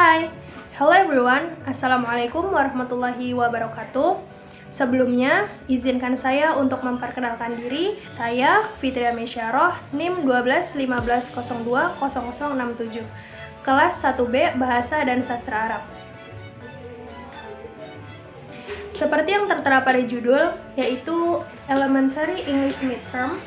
Hai, hello everyone, Assalamualaikum warahmatullahi wabarakatuh. Sebelumnya, izinkan saya untuk memperkenalkan diri. Saya Fitria Mesyarah, NIM 1215020067, kelas 1B Bahasa dan Sastra Arab. Seperti yang tertera pada judul, yaitu Elementary English Midterm.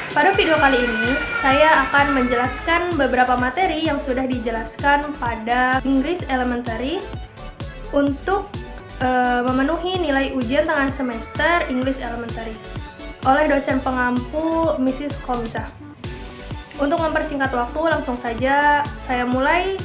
Pada video kali ini, saya akan menjelaskan beberapa materi yang sudah dijelaskan pada English Elementary untuk memenuhi nilai ujian tengah semester English Elementary oleh dosen pengampu Mrs. Komsa. Untuk mempersingkat waktu, langsung saja saya mulai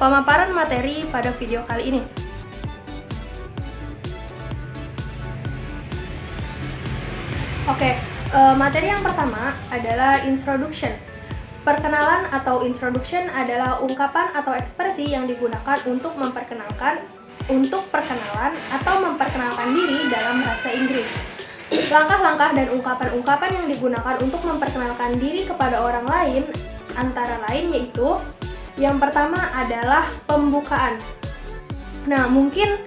pemaparan materi pada video kali ini. Oke. Materi yang pertama adalah introduction. Perkenalan atau introduction adalah ungkapan atau ekspresi yang digunakan untuk perkenalan atau memperkenalkan diri dalam bahasa Inggris. Langkah-langkah dan ungkapan-ungkapan yang digunakan untuk memperkenalkan diri kepada orang lain antara lain yaitu yang pertama adalah pembukaan. Nah, mungkin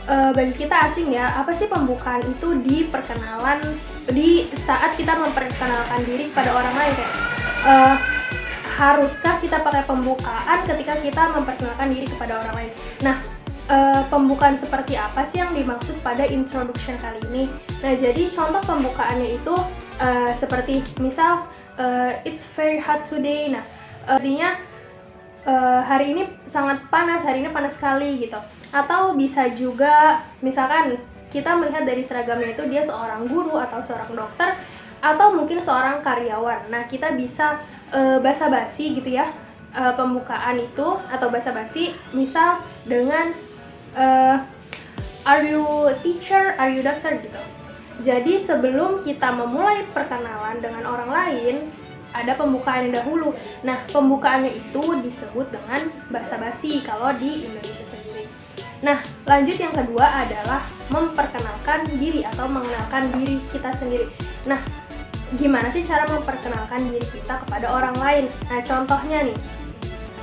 bagi kita asing ya, apa sih pembukaan itu di perkenalan, di saat kita memperkenalkan diri kepada orang lain kayak haruskah kita pakai pembukaan ketika kita memperkenalkan diri kepada orang lain? Nah, pembukaan seperti apa sih yang dimaksud pada introduction kali ini? Nah, jadi contoh pembukaannya itu seperti misal it's very hot today. Nah, artinya hari ini sangat panas, hari ini panas sekali gitu. Atau bisa juga misalkan kita melihat dari seragamnya itu dia seorang guru atau seorang dokter atau mungkin seorang karyawan. Nah, kita bisa basa-basi gitu ya, pembukaan itu atau basa-basi misal dengan are you teacher, are you doctor gitu. Jadi sebelum kita memulai perkenalan dengan orang lain, ada pembukaan yang dahulu. Nah, pembukaannya itu disebut dengan basa-basi kalau di Indonesia sendiri. Nah, lanjut yang kedua adalah memperkenalkan diri atau mengenalkan diri kita sendiri. Nah, gimana sih cara memperkenalkan diri kita kepada orang lain? Nah, contohnya nih,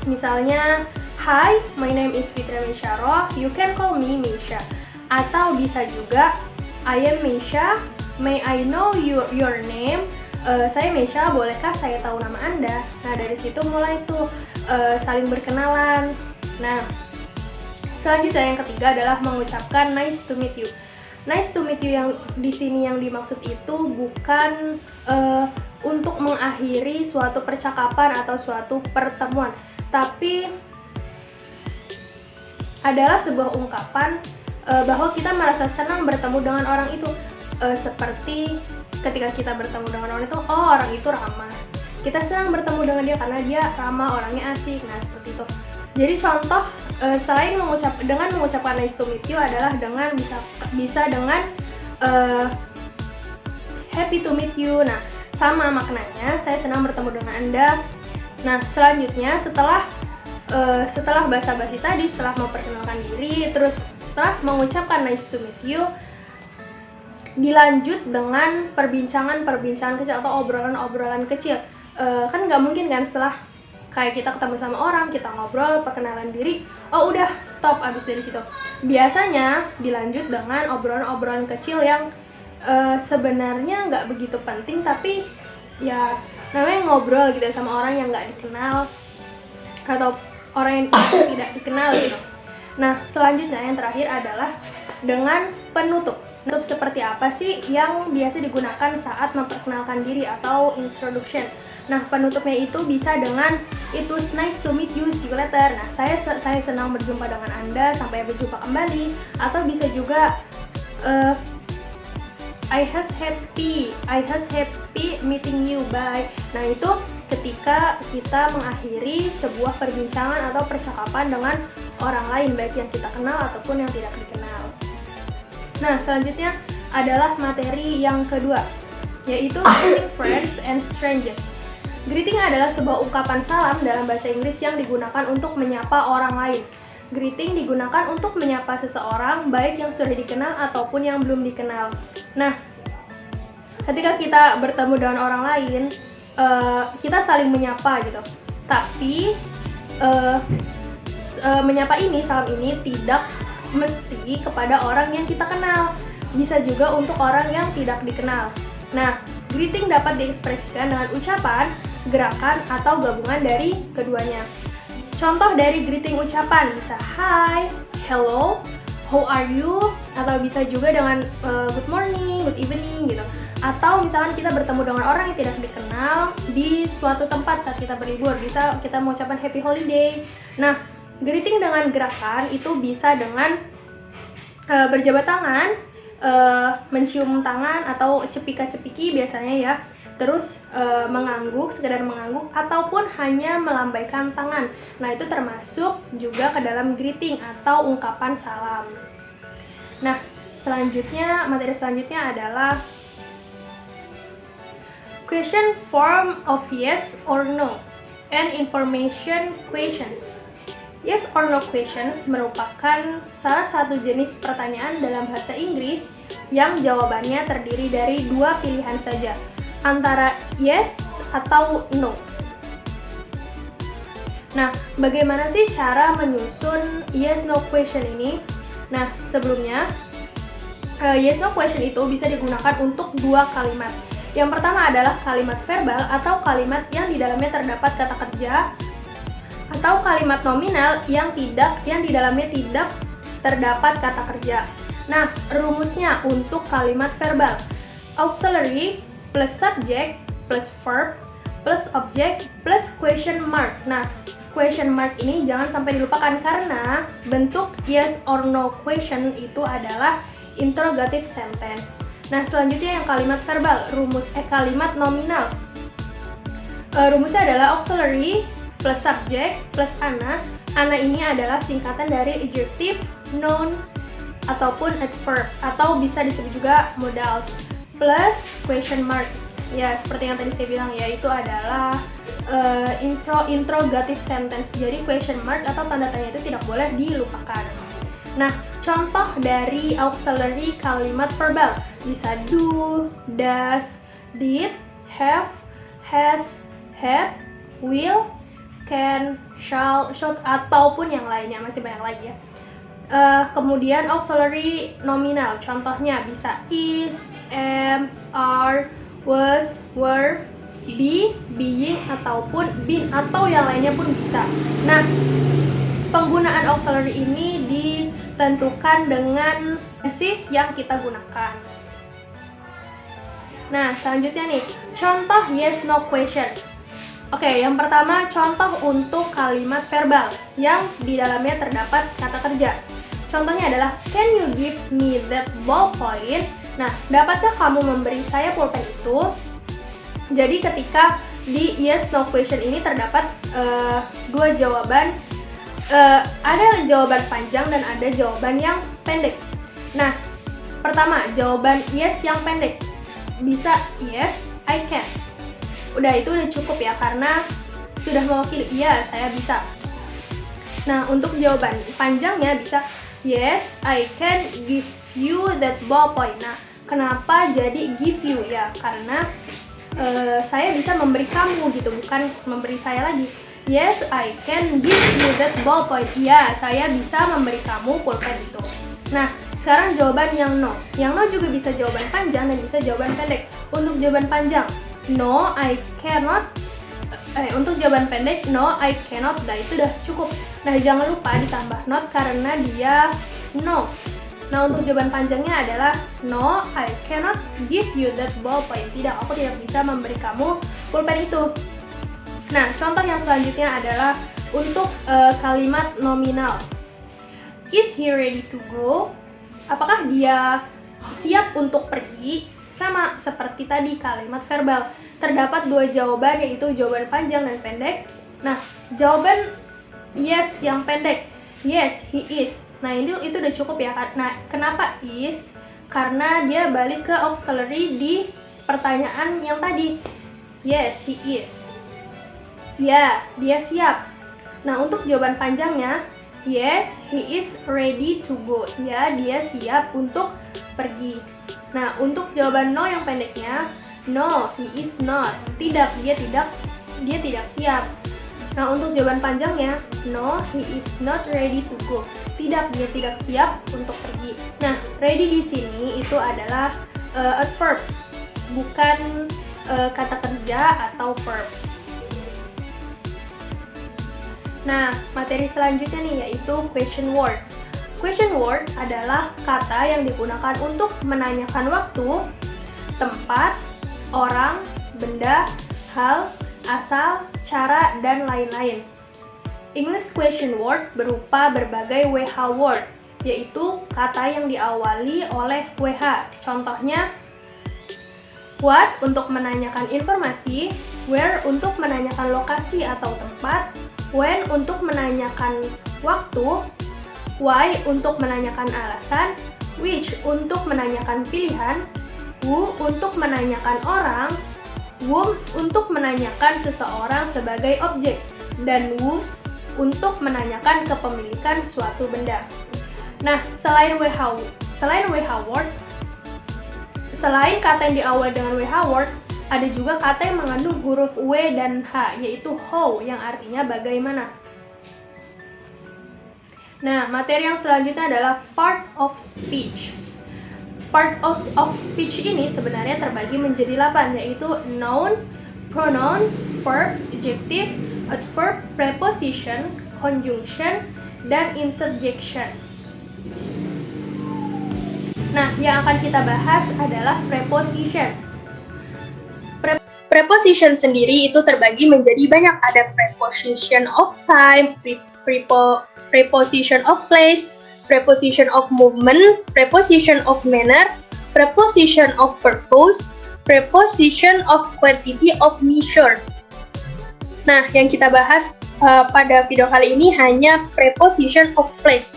misalnya, Hi, my name is Fitria Mesyarah, you can call me Meisha. Atau bisa juga, I am Meisha, may I know your name? Saya Meisha, bolehkah saya tahu nama Anda? Nah, dari situ mulai tuh saling berkenalan. Nah, selanjutnya yang ketiga adalah mengucapkan nice to meet you. Nice to meet you yang di sini yang dimaksud itu bukan untuk mengakhiri suatu percakapan atau suatu pertemuan, tapi adalah sebuah ungkapan bahwa kita merasa senang bertemu dengan orang itu. Seperti ketika kita bertemu dengan orang itu, oh orang itu ramah. Kita senang bertemu dengan dia karena dia ramah, orangnya asik. Nah, seperti itu. Jadi contoh selain mengucapkan nice to meet you adalah dengan bisa dengan happy to meet you. Nah, sama maknanya, saya senang bertemu dengan Anda. Nah, selanjutnya setelah basa-basi tadi, setelah memperkenalkan diri, terus setelah mengucapkan nice to meet you, dilanjut dengan perbincangan kecil atau obrolan kecil. Kan nggak mungkin kan setelah kayak kita ketemu sama orang, kita ngobrol, perkenalan diri, oh udah stop abis dari situ. Biasanya dilanjut dengan obrolan kecil yang sebenarnya nggak begitu penting, tapi ya namanya ngobrol gitu sama orang yang nggak dikenal atau orang yang tidak dikenal gitu. Nah, selanjutnya yang terakhir adalah dengan penutup. Penutup seperti apa sih yang biasa digunakan saat memperkenalkan diri atau introduction? Nah, penutupnya itu bisa dengan it was nice to meet you, see you later. Nah, saya senang berjumpa dengan Anda, sampai berjumpa kembali. Atau bisa juga I was happy meeting you, bye. Nah, itu ketika kita mengakhiri sebuah perbincangan atau percakapan dengan orang lain, baik yang kita kenal ataupun yang tidak dikenal. Nah, selanjutnya adalah materi yang kedua, yaitu greeting friends and strangers. Greeting adalah sebuah ungkapan salam dalam bahasa Inggris yang digunakan untuk menyapa orang lain. Greeting digunakan untuk menyapa seseorang, baik yang sudah dikenal ataupun yang belum dikenal. Nah, ketika kita bertemu dengan orang lain, kita saling menyapa gitu. Tapi menyapa ini, salam ini tidak mesti kepada orang yang kita kenal, bisa juga untuk orang yang tidak dikenal. Nah, greeting dapat diekspresikan dengan ucapan, gerakan, atau gabungan dari keduanya. Contoh dari greeting ucapan bisa hi, hello, how are you, atau bisa juga dengan good morning, good evening gitu. Atau misalkan kita bertemu dengan orang yang tidak dikenal di suatu tempat saat kita berlibur, bisa kita mengucapkan happy holiday. Nah, greeting dengan gerakan itu bisa dengan berjabat tangan, mencium tangan atau cepika-cepiki biasanya ya. Terus mengangguk, sekedar mengangguk, ataupun hanya melambaikan tangan. Nah, itu termasuk juga ke dalam greeting atau ungkapan salam. Nah, materi selanjutnya adalah question form of yes or no and information questions. Yes or no questions merupakan salah satu jenis pertanyaan dalam bahasa Inggris yang jawabannya terdiri dari dua pilihan saja, antara yes atau no. Nah, bagaimana sih cara menyusun yes no question ini? Nah, sebelumnya yes no question itu bisa digunakan untuk dua kalimat. Yang pertama adalah kalimat verbal atau kalimat yang di dalamnya terdapat kata kerja, atau kalimat nominal yang di dalamnya tidak terdapat kata kerja. Nah, rumusnya untuk kalimat verbal, auxiliary plus subject plus verb plus object plus question mark. Nah, question mark ini jangan sampai dilupakan karena bentuk yes or no question itu adalah interrogative sentence. Nah, selanjutnya yang kalimat verbal, kalimat nominal. Rumusnya adalah auxiliary plus subject plus ana. Ana ini adalah singkatan dari adjective, nouns, ataupun adverb, atau bisa disebut juga modals, plus question mark. Ya, seperti yang tadi saya bilang, yaitu adalah interrogative sentence. Jadi question mark atau tanda tanya itu tidak boleh dilupakan. Nah, contoh dari auxiliary kalimat verbal bisa do, does, did, have, has, had, will, can, shall, should, ataupun yang lainnya, masih banyak lagi ya. Kemudian auxiliary nominal, contohnya bisa is, am, are, was, were, be, being, ataupun been, atau yang lainnya pun bisa. Nah, penggunaan auxiliary ini ditentukan dengan basis yang kita gunakan. Nah, selanjutnya nih, contoh yes no question. Oke, yang pertama contoh untuk kalimat verbal yang di dalamnya terdapat kata kerja. Contohnya adalah, can you give me that ballpoint? Nah, dapatkah kamu memberi saya pulpen itu? Jadi ketika di yes no question ini terdapat dua jawaban, ada jawaban panjang dan ada jawaban yang pendek. Nah, pertama jawaban yes yang pendek bisa yes, I can. Udah, itu udah cukup ya karena sudah mewakili iya saya bisa. Nah, untuk jawaban panjangnya bisa yes, I can give you that ballpoint. Nah, kenapa jadi give you ya? Karena saya bisa memberi kamu gitu, bukan memberi saya lagi. Yes, I can give you that ballpoint. Iya, saya bisa memberi kamu pulpen itu. Nah, sekarang jawaban yang no. Yang no juga bisa jawaban panjang dan bisa jawaban pendek. Untuk jawaban panjang, no, I cannot. Untuk jawaban pendek, no, I cannot. Nah, itu udah cukup. Nah, jangan lupa ditambah not karena dia no. Nah, untuk jawaban panjangnya adalah no, I cannot give you that ballpoint. Tidak, aku tidak bisa memberi kamu pulpen itu. Nah, contoh yang selanjutnya adalah untuk kalimat nominal. Is he ready to go? Apakah dia siap untuk pergi? Sama seperti tadi kalimat verbal. Terdapat dua jawaban, yaitu jawaban panjang dan pendek. Nah, jawaban yes yang pendek. Yes, he is. Nah, itu udah cukup ya. Nah, kenapa is? Karena dia balik ke auxiliary di pertanyaan yang tadi. Yes, he is. Ya, dia siap. Nah, untuk jawaban panjangnya, yes, he is ready to go. Ya, dia siap untuk pergi. Nah, untuk jawaban no yang pendeknya, no, he is not. Tidak, dia tidak siap. Nah, untuk jawaban panjangnya, no, he is not ready to go. Tidak, dia tidak siap untuk pergi. Nah, ready di sini itu adalah adverb, bukan kata kerja atau verb. Nah, materi selanjutnya nih yaitu question word. Question word adalah kata yang digunakan untuk menanyakan waktu, tempat, orang, benda, hal, asal, cara, dan lain-lain. English question word berupa berbagai WH word, yaitu kata yang diawali oleh WH. Contohnya, what untuk menanyakan informasi, where untuk menanyakan lokasi atau tempat, when untuk menanyakan waktu, why untuk menanyakan alasan, which untuk menanyakan pilihan, who untuk menanyakan orang, whom untuk menanyakan seseorang sebagai objek, dan whose untuk menanyakan kepemilikan suatu benda. Nah, selain kata yang diawali dengan WH word, ada juga kata yang mengandung huruf W dan H, yaitu how, yang artinya bagaimana. Nah, materi yang selanjutnya adalah part of speech. Part of speech ini sebenarnya terbagi menjadi 8, yaitu noun, pronoun, verb, adjective, adverb, preposition, conjunction, dan interjection. Nah, yang akan kita bahas adalah preposition. Preposition sendiri itu terbagi menjadi banyak. Ada preposition of time, preposition of place, preposition of movement, preposition of manner, preposition of purpose, preposition of quantity of measure. Nah, yang kita bahas pada video kali ini hanya preposition of place,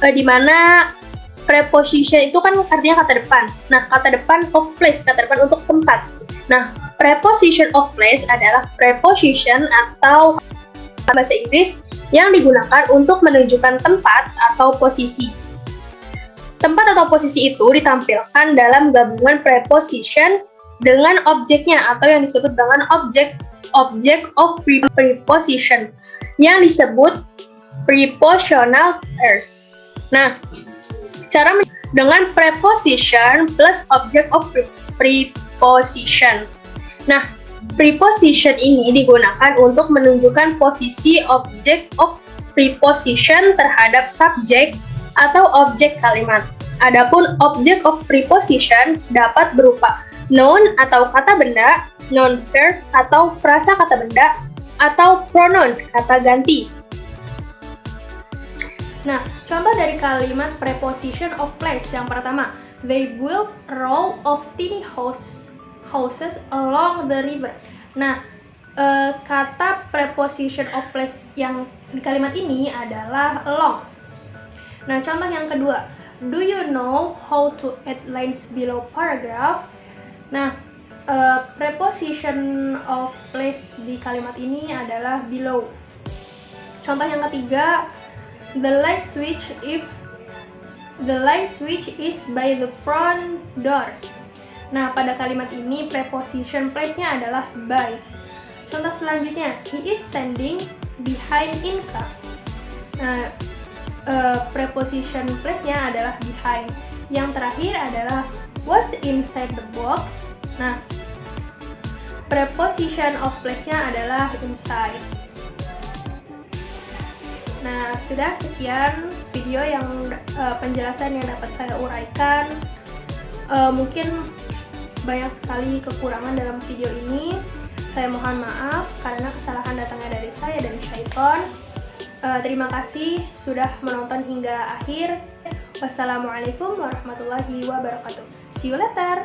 di mana preposition itu kan artinya kata depan. Nah, kata depan of place, kata depan untuk tempat. Nah, preposition of place adalah preposition atau bahasa Inggris yang digunakan untuk menunjukkan tempat atau posisi. Tempat atau posisi itu ditampilkan dalam gabungan preposition dengan objeknya atau yang disebut dengan object of preposition yang disebut prepositional pairs. Nah, cara dengan preposition plus object of preposition. Nah, preposition ini digunakan untuk menunjukkan posisi object of preposition terhadap subjek atau objek kalimat. Adapun object of preposition dapat berupa noun atau kata benda, noun pairs atau frasa kata benda, atau pronoun kata ganti. Nah, contoh dari kalimat preposition of place yang pertama, they built a row of tiny houses along the river. Nah, kata preposition of place yang di kalimat ini adalah along. Nah, contoh yang kedua, do you know how to add lines below paragraph? Nah, preposition of place di kalimat ini adalah below. Contoh yang ketiga, the light switch is by the front door. Nah, pada kalimat ini preposition place-nya adalah by. Contoh selanjutnya, he is standing behind Inka. Nah, preposition place-nya adalah behind. Yang terakhir adalah what's inside the box. Nah, preposition of place-nya adalah inside. Nah, sudah sekian video yang penjelasan yang dapat saya uraikan. Mungkin banyak sekali kekurangan dalam video ini. Saya mohon maaf karena kesalahan datangnya dari saya dan syaitan. Terima kasih sudah menonton hingga akhir. Wassalamualaikum warahmatullahi wabarakatuh. See you later.